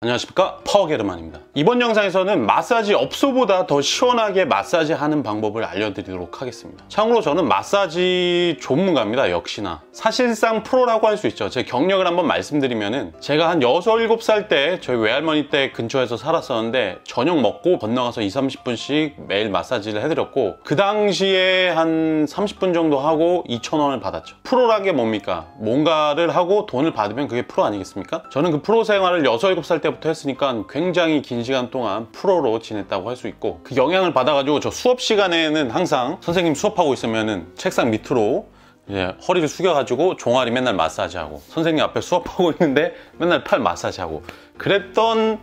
안녕하십니까, 파워게르만입니다. 이번 영상에서는 마사지 업소보다 더 시원하게 마사지 하는 방법을 알려드리도록 하겠습니다. 참고로 저는 마사지 전문가입니다. 역시나 사실상 프로라고 할 수 있죠. 제 경력을 한번 말씀드리면은, 제가 한 6, 7살 때 저희 외할머니 댁 근처에서 살았었는데 저녁 먹고 건너가서 20-30분씩 매일 마사지를 해드렸고, 그 당시에 한 30분 정도 하고 2,000원을 받았죠. 프로란 게 뭡니까? 뭔가를 하고 돈을 받으면 그게 프로 아니겠습니까? 저는 그 프로 생활을 6, 7살 때부터 했으니까 굉장히 긴 시간 동안 프로로 지냈다고 할 수 있고, 그 영향을 받아가지고 저 수업 시간에는 항상 선생님 수업하고 있으면은 책상 밑으로 이제 허리를 숙여가지고 종아리 맨날 마사지하고, 선생님 앞에 수업하고 있는데 맨날 팔 마사지하고 그랬던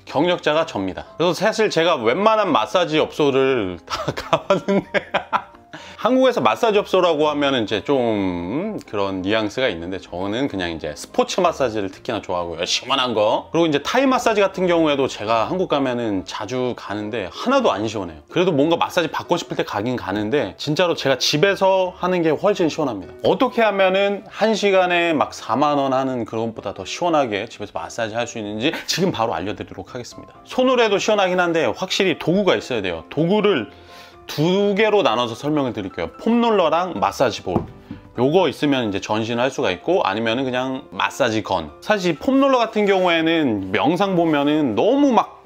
경력자가 접니다. 그래서 사실 제가 웬만한 마사지 업소를 다 가봤는데 한국에서 마사지 업소라고 하면 이제 좀 그런 뉘앙스가 있는데, 저는 그냥 이제 스포츠 마사지를 특히나 좋아하고요. 시원한 거. 그리고 이제 타이 마사지 같은 경우에도 제가 한국 가면은 자주 가는데 하나도 안 시원해요. 그래도 뭔가 마사지 받고 싶을 때 가긴 가는데, 진짜로 제가 집에서 하는 게 훨씬 시원합니다. 어떻게 하면은 1시간에 막 4만 원 하는 그런 것보다 더 시원하게 집에서 마사지 할 수 있는지 지금 바로 알려드리도록 하겠습니다. 손으로 해도 시원하긴 한데 확실히 도구가 있어야 돼요. 도구를 2개로 나눠서 설명을 드릴게요. 폼롤러랑 마사지 볼. 요거 있으면 이제 전신을 할 수가 있고, 아니면은 그냥 마사지 건. 사실 폼롤러 같은 경우에는 영상 보면은 너무 막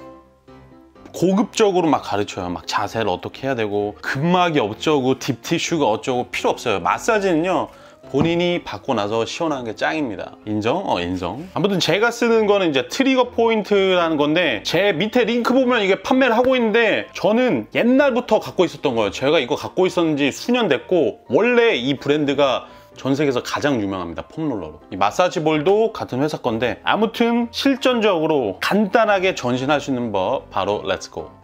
고급적으로 막 가르쳐요. 막 자세를 어떻게 해야 되고, 근막이 어쩌고 딥티슈가 어쩌고 필요 없어요. 마사지는요, 본인이 받고 나서 시원한 게 짱입니다. 인정? 인정. 아무튼 제가 쓰는 거는 이제 트리거 포인트라는 건데, 제 밑에 링크 보면 이게 판매를 하고 있는데, 저는 옛날부터 갖고 있었던 거예요. 제가 이거 갖고 있었는지 수년 됐고, 원래 이 브랜드가 전 세계에서 가장 유명합니다. 폼롤러로. 이 마사지 볼도 같은 회사 건데, 아무튼 실전적으로 간단하게 전신할 수 있는 법 바로 렛츠고.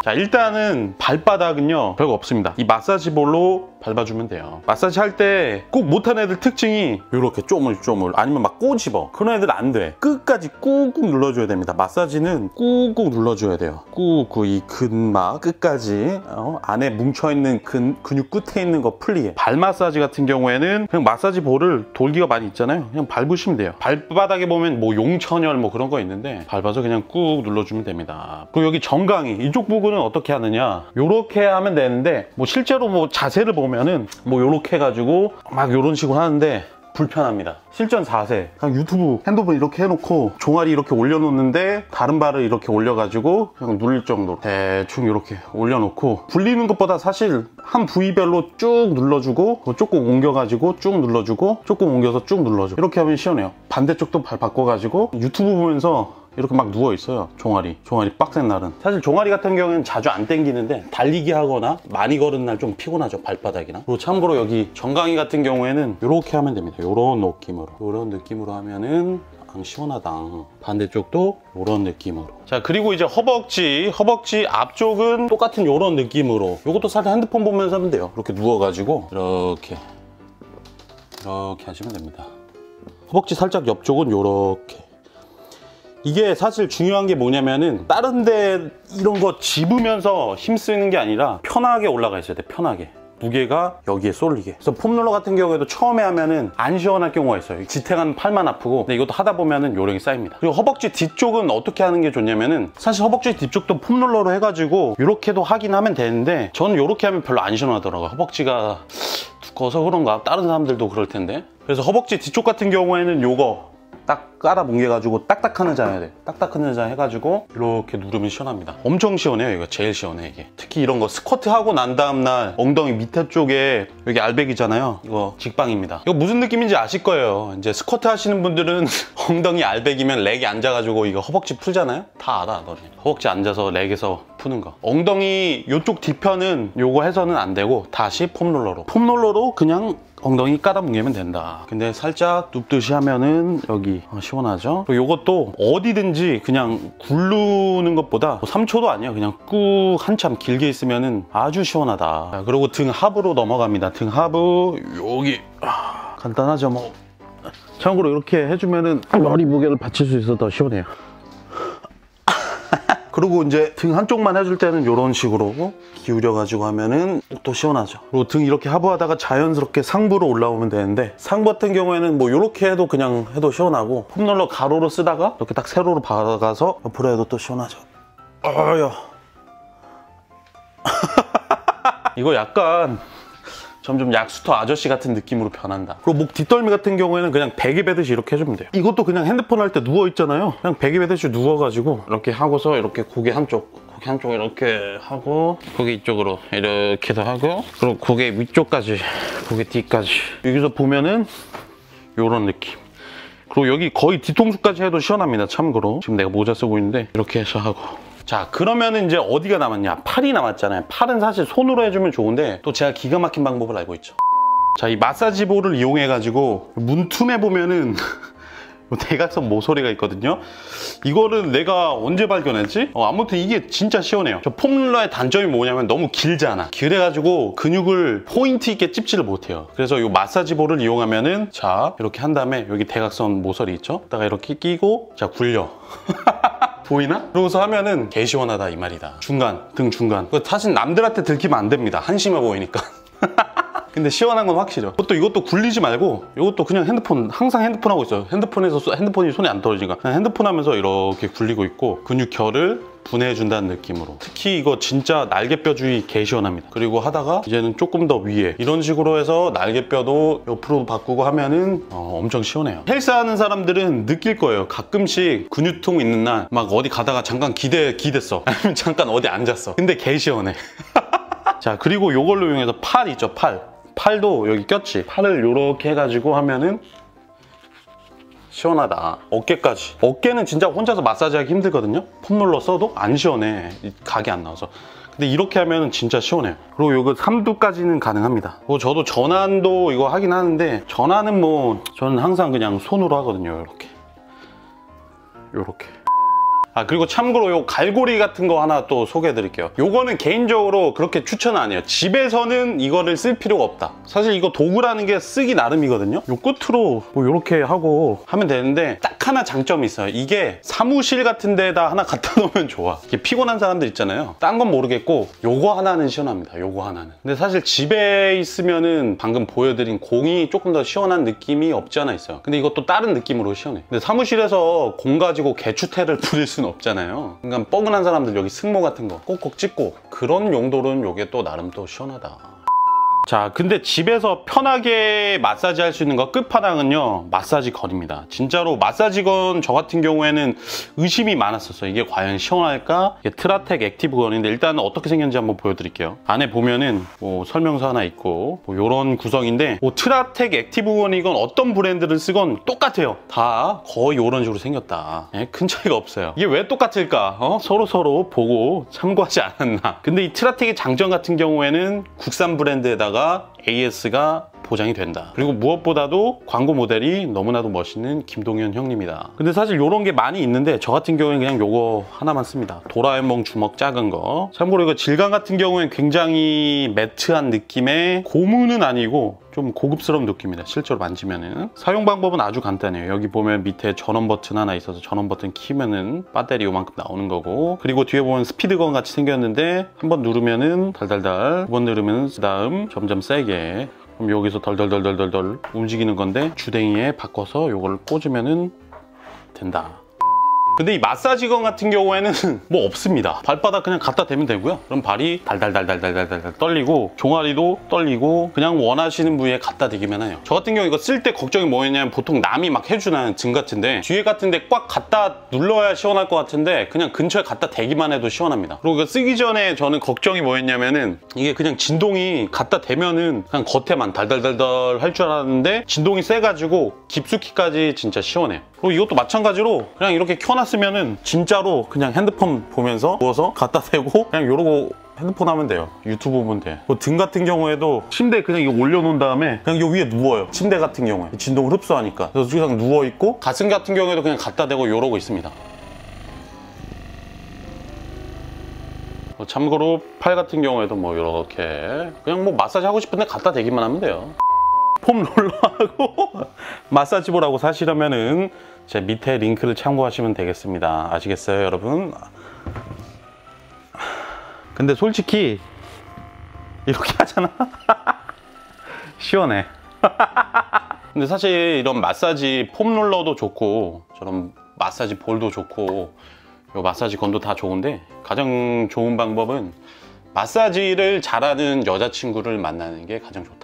자, 일단은 발바닥은요 별거 없습니다. 이 마사지 볼로 밟아주면 돼요. 마사지 할 때 꼭 못하는 애들 특징이 이렇게 쪼물쪼물, 아니면 막 꼬집어. 그런 애들 안 돼. 끝까지 꾹꾹 눌러줘야 됩니다. 마사지는 꾹꾹 눌러줘야 돼요. 꾹꾹 이 근막 끝까지 안에 뭉쳐있는 근육 끝에 있는 거 풀리게. 발 마사지 같은 경우에는 그냥 마사지 볼을, 돌기가 많이 있잖아요, 그냥 밟으시면 돼요. 발바닥에 보면 뭐 용천열 뭐 그런 거 있는데 밟아서 그냥 꾹 눌러주면 됩니다. 그리고 여기 정강이, 이쪽 부분은 어떻게 하느냐, 요렇게 하면 되는데, 뭐 실제로 뭐 자세를 보면은 뭐 요렇게 해가지고 막 요런 식으로 하는데 불편합니다. 실전 자세, 그냥 유튜브 핸드폰 이렇게 해놓고 종아리 이렇게 올려놓는데, 다른 발을 이렇게 올려가지고 그냥 눌릴 정도로 대충 이렇게 올려놓고, 불리는 것보다 사실 한 부위별로 쭉 눌러주고, 조금 옮겨가지고 쭉 눌러주고, 조금 옮겨서 쭉 눌러주고, 이렇게 하면 시원해요. 반대쪽도 발 바꿔가지고 유튜브 보면서 이렇게 막 누워있어요. 종아리 빡센 날은. 사실 종아리 같은 경우에는 자주 안 당기는데, 달리기 하거나 많이 걸은 날 좀 피곤하죠, 발바닥이나. 그리고 참고로 여기 정강이 같은 경우에는 이렇게 하면 됩니다. 이런 느낌으로 하면은 시원하다. 반대쪽도 이런 느낌으로. 자, 그리고 이제 허벅지 앞쪽은 똑같은 이런 느낌으로. 이것도 살짝 핸드폰 보면서 하면 돼요. 이렇게 누워가지고 이렇게 하시면 됩니다. 허벅지 살짝 옆쪽은 이렇게. 이게 사실 중요한 게 뭐냐면은, 다른 데 이런 거 집으면서 힘쓰는 게 아니라 편하게 올라가 있어야 돼. 편하게. 무게가 여기에 쏠리게. 그래서 폼롤러 같은 경우에도 처음에 하면은 안 시원할 경우가 있어요. 지탱하는 팔만 아프고. 근데 이것도 하다 보면은 요령이 쌓입니다. 그리고 허벅지 뒤쪽은 어떻게 하는 게 좋냐면은, 사실 허벅지 뒤쪽도 폼롤러로 해가지고 이렇게도 하긴 하면 되는데, 저는 이렇게 하면 별로 안 시원하더라고요. 허벅지가 두꺼워서 그런가? 다른 사람들도 그럴 텐데. 그래서 허벅지 뒤쪽 같은 경우에는 요거 딱 깔아 뭉개가지고 딱딱한 의자 해야 돼. 딱딱한 의자 해가지고 이렇게 누르면 시원합니다. 엄청 시원해요. 이거 제일 시원해, 이게. 특히 이런 거 스쿼트 하고 난 다음날 엉덩이 밑에 쪽에 여기 알배기잖아요. 이거 직방입니다. 이거 무슨 느낌인지 아실 거예요. 이제 스쿼트 하시는 분들은 엉덩이 알배기면 렉이 앉아가지고 이거 허벅지 풀잖아요. 다 알아, 너네. 허벅지 앉아서 렉에서 푸는 거. 엉덩이 요쪽 뒤편은 요거 해서는 안 되고, 다시 폼롤러로 그냥 엉덩이 깔아 뭉개면 된다. 근데 살짝 눕듯이 하면은 여기 시원하죠? 그리고 이것도 어디든지 그냥 굴르는 것보다 3초도 아니야. 그냥 꾹 한참 길게 있으면은 아주 시원하다. 자, 그리고 등 하부로 넘어갑니다. 등 하부 여기 간단하죠 뭐. 참고로 이렇게 해주면은 머리 무게를 받칠 수 있어서 더 시원해요. 그리고 이제 등 한쪽만 해줄 때는 이런 식으로 기울여가지고 하면은 또 시원하죠. 그리고 등 이렇게 하부하다가 자연스럽게 상부로 올라오면 되는데, 상부 같은 경우에는 뭐 이렇게 해도 그냥 해도 시원하고, 폼롤러 가로로 쓰다가 이렇게 딱 세로로 박아가서 옆으로 해도 또 시원하죠. 아야. 이거 약간 점점 약수터 아저씨 같은 느낌으로 변한다. 그리고 목 뒷덜미 같은 경우에는 그냥 베개 베듯이 이렇게 해주면 돼요. 이것도 그냥 핸드폰 할 때 누워있잖아요. 그냥 베개 베듯이 누워가지고 이렇게 하고서 이렇게 고개 한쪽 이렇게 하고, 고개 이쪽으로 이렇게도 하고, 그리고 고개 위쪽까지, 고개 뒤까지. 여기서 보면은 요런 느낌. 그리고 여기 거의 뒤통수까지 해도 시원합니다, 참고로. 지금 내가 모자 쓰고 있는데 이렇게 해서 하고. 자, 그러면은 이제 어디가 남았냐? 팔이 남았잖아요. 팔은 사실 손으로 해주면 좋은데 또 제가 기가 막힌 방법을 알고 있죠. 자, 이 마사지볼을 이용해가지고 문틈에 보면은 대각선 모서리가 있거든요. 이거를 내가 언제 발견했지? 아무튼 이게 진짜 시원해요. 저 폼롤러의 단점이 뭐냐면 너무 길잖아. 그래가지고 근육을 포인트 있게 찝지를 못해요. 그래서 이 마사지볼을 이용하면은, 자, 이렇게 한 다음에 여기 대각선 모서리 있죠? 다가 이렇게 끼고, 자, 굴려. 보이나? 그러고서 하면은 개 시원하다 이 말이다. 중간, 등 중간. 사실 남들한테 들키면 안 됩니다. 한심해 보이니까. 근데 시원한 건 확실해요. 이것도 굴리지 말고, 이것도 그냥 핸드폰, 항상 핸드폰 하고 있어요. 핸드폰이 손에 안 떨어지니까 그냥 핸드폰 하면서 이렇게 굴리고 있고, 근육결을 분해해준다는 느낌으로. 특히 이거 진짜 날개뼈 주위 개 시원합니다. 그리고 하다가 이제는 조금 더 위에 이런 식으로 해서 날개뼈도 옆으로 바꾸고 하면은 엄청 시원해요. 헬스하는 사람들은 느낄 거예요. 가끔씩 근육통 있는 날 막 어디 가다가 잠깐 기댔어. 아니면 잠깐 어디 앉았어. 근데 개 시원해. 자, 그리고 이걸로 이용해서 팔 있죠, 팔도 여기 꼈지. 팔을 이렇게 해가지고 하면은 시원하다. 어깨까지. 어깨는 진짜 혼자서 마사지하기 힘들거든요. 폼롤러 써도 안 시원해. 각이 안 나와서. 근데 이렇게 하면 진짜 시원해요. 그리고 이거 3두까지는 가능합니다. 저도 전환도 이거 하긴 하는데, 전환은 뭐 저는 항상 그냥 손으로 하거든요. 요렇게. 그리고 참고로 요 갈고리 같은 거 하나 또 소개해 드릴게요. 요거는 개인적으로 그렇게 추천 안 해요. 집에서는 이거를 쓸 필요가 없다. 사실 이거 도구라는 게 쓰기 나름이거든요. 요 끝으로 뭐 요렇게 하고 하면 되는데, 딱 하나 장점이 있어요. 이게 사무실 같은 데다 하나 갖다 놓으면 좋아. 이게 피곤한 사람들 있잖아요. 딴 건 모르겠고 요거 하나는 시원합니다. 요거 하나는. 근데 사실 집에 있으면은 방금 보여드린 공이 조금 더 시원한 느낌이 없지 않아 있어요. 근데 이것도 다른 느낌으로 시원해. 근데 사무실에서 공 가지고 개추태를 부릴 수는 없잖아요. 그러니까 뻐근한 사람들 여기 승모 같은 거 꼭꼭 찍고, 그런 용도로는 요게 또 나름 또 시원하다. 자, 근데 집에서 편하게 마사지 할 수 있는 거 끝판왕은요, 마사지건입니다. 진짜로 마사지건 저 같은 경우에는 의심이 많았었어요. 이게 과연 시원할까? 이게 트라텍 액티브건인데, 일단 어떻게 생겼는지 한번 보여드릴게요. 안에 보면은 뭐 설명서 하나 있고 뭐 이런 구성인데, 뭐 트라텍 액티브건이건 어떤 브랜드를 쓰건 똑같아요. 다 거의 이런 식으로 생겼다. 큰 차이가 없어요. 이게 왜 똑같을까? 서로 보고 참고하지 않았나? 근데 이 트라텍의 장점 같은 경우에는 국산 브랜드에다가 AS가 보장이 된다. 그리고 무엇보다도 광고 모델이 너무나도 멋있는 김동현 형님이다. 근데 사실 이런 게 많이 있는데, 저 같은 경우에는 그냥 요거 하나만 씁니다. 도라에몽 주먹 작은 거. 참고로 이거 질감 같은 경우에는 굉장히 매트한 느낌의, 고무는 아니고 좀 고급스러운 느낌입니다. 실제로 만지면은. 사용 방법은 아주 간단해요. 여기 보면 밑에 전원 버튼 하나 있어서 전원 버튼 키면은 배터리 요만큼 나오는 거고, 그리고 뒤에 보면 스피드건 같이 생겼는데, 한번 누르면은 달달달, 두 번 누르면 그다음 점점 세게, 그럼 여기서 덜덜덜덜덜 움직이는 건데, 주댕이에 바꿔서 요거를 꽂으면은 된다. 근데 이 마사지건 같은 경우에는 뭐 없습니다. 발바닥 그냥 갖다 대면 되고요. 그럼 발이 달달달달달달달 떨리고, 종아리도 떨리고, 그냥 원하시는 부위에 갖다 대기만 해요. 저 같은 경우 이거 쓸 때 걱정이 뭐였냐면, 보통 남이 막 해주는 등 같은데 뒤에 같은데 꽉 갖다 눌러야 시원할 것 같은데, 그냥 근처에 갖다 대기만 해도 시원합니다. 그리고 이거 쓰기 전에 저는 걱정이 뭐였냐면은, 이게 그냥 진동이 갖다 대면은 그냥 겉에만 달달달달 할 줄 알았는데, 진동이 세가지고 깊숙이까지 진짜 시원해요. 그리고 이것도 마찬가지로 그냥 이렇게 켜놨으면은 진짜로 그냥 핸드폰 보면서 누워서 갖다 대고 그냥 이러고 핸드폰 하면 돼요. 유튜브 보면 돼. 등 같은 경우에도 침대에 그냥 이거 올려놓은 다음에 그냥 이 위에 누워요. 침대 같은 경우에 진동을 흡수하니까. 그래서 그냥 누워있고, 가슴 같은 경우에도 그냥 갖다 대고 이러고 있습니다. 참고로 팔 같은 경우에도 뭐 이렇게 그냥 뭐 마사지 하고 싶은데 갖다 대기만 하면 돼요. 폼롤러하고 마사지볼하고 사시려면은 제 밑에 링크를 참고하시면 되겠습니다. 아시겠어요, 여러분? 근데 솔직히 이렇게 하잖아. 시원해. 근데 사실 이런 마사지 폼롤러도 좋고 저런 마사지 볼도 좋고 요 마사지 건도 다 좋은데 가장 좋은 방법은 마사지를 잘하는 여자친구를 만나는 게 가장 좋다.